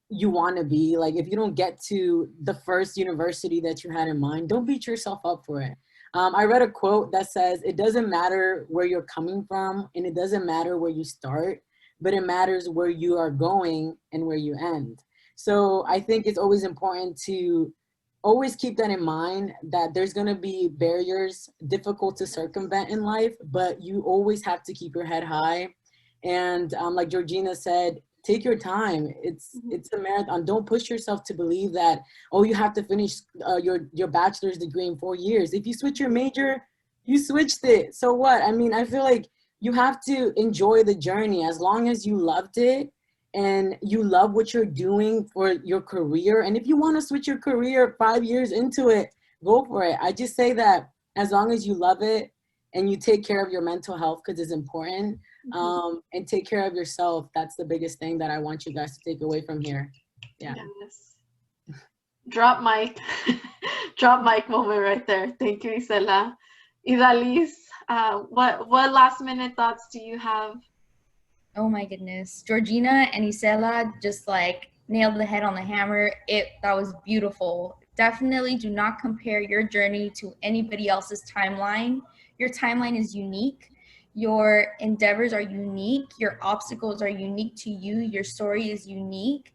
you want to be, like if you don't get to the first university that you had in mind, don't beat yourself up for it. I read a quote that says, it doesn't matter where you're coming from and it doesn't matter where you start, but it matters where you are going and where you end. So I think it's always important to always keep that in mind, that there's going to be barriers difficult to circumvent in life, but you always have to keep your head high. And like Georgina said, take your time. It's a marathon. Don't push yourself to believe that, oh, you have to finish your bachelor's degree in 4 years. If you switch your major, you switched it. So what? I mean, I feel like you have to enjoy the journey. As long as you loved it and you love what you're doing for your career. And if you want to switch your career 5 years into it, go for it. I just say that as long as you love it and you take care of your mental health, because it's important, and take care of yourself. That's the biggest thing that I want you guys to take away from here. Yeah. Yes. Drop mic. Drop mic moment right there. Thank you, Isela. Idalis, what last minute thoughts do you have? Oh my goodness. Georgina and Isela just like nailed the head on the hammer. That was beautiful. Definitely do not compare your journey to anybody else's timeline. Your timeline is unique. Your endeavors are unique. Your obstacles are unique to you. Your story is unique.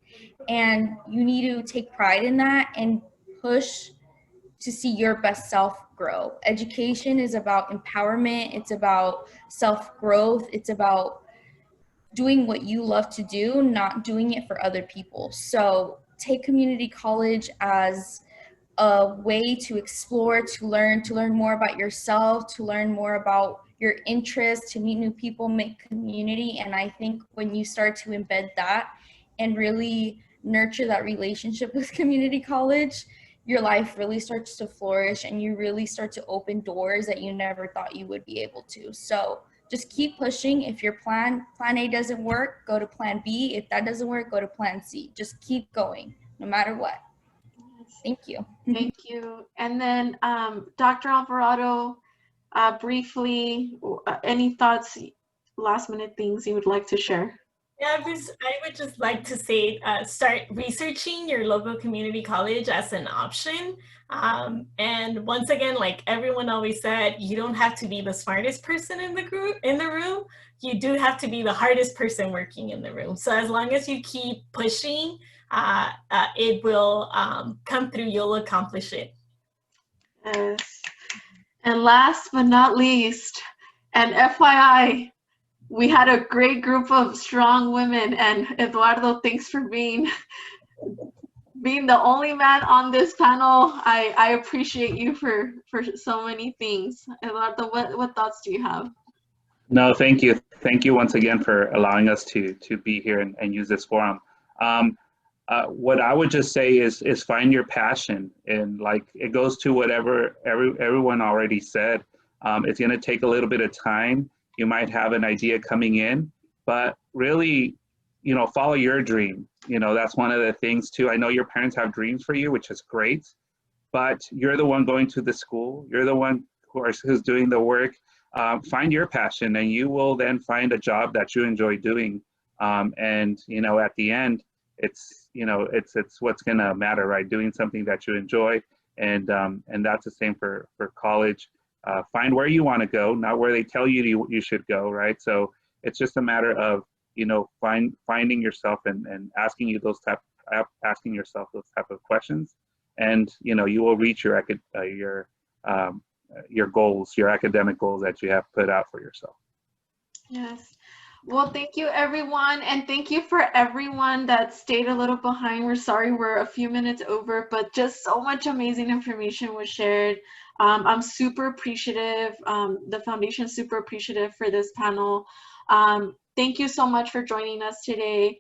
And you need to take pride in that and push to see your best self grow. Education is about empowerment. It's about self-growth. It's about doing what you love to do, not doing it for other people. So take community college as a way to explore, to learn more about yourself, to learn more about your interests, to meet new people, make community. And I think when you start to embed that and really nurture that relationship with community college, your life really starts to flourish and you really start to open doors that you never thought you would be able to. So just keep pushing. If your plan A doesn't work, go to plan B. If that doesn't work, go to plan C. Just keep going, no matter what. Thank you. Thank you. And then Dr. Alvarado, briefly, any thoughts, last minute things you would like to share? Yeah, I would just like to say, start researching your local community college as an option. And once again, like everyone always said, you don't have to be the smartest person in the room. You do have to be the hardest person working in the room. So as long as you keep pushing, it will come through. You'll accomplish it. Yes. And last but not least, and FYI, we had a great group of strong women, and Eduardo, thanks for being the only man on this panel. I appreciate you for so many things. Eduardo, what thoughts do you have? No, thank you. Thank you once again for allowing us to be here and use this forum. What I would just say is find your passion, and like it goes to whatever everyone already said. It's going to take a little bit of time. You might have an idea coming in, but really, follow your dream. That's one of the things too. I know your parents have dreams for you, which is great, but you're the one going to the school. You're the one who's doing the work. Find your passion, and you will then find a job that you enjoy doing. And at the end, it's what's going to matter, right? Doing something that you enjoy, and that's the same for college. Find where you want to go, not where they tell you you should go, right? So it's just a matter of finding yourself and asking yourself those type of questions, and you will reach your goals, your academic goals that you have put out for yourself. Yes. Well, thank you, everyone. And thank you for everyone that stayed a little behind. We're sorry we're a few minutes over, but just so much amazing information was shared. I'm super appreciative. The foundation is super appreciative for this panel. Thank you so much for joining us today.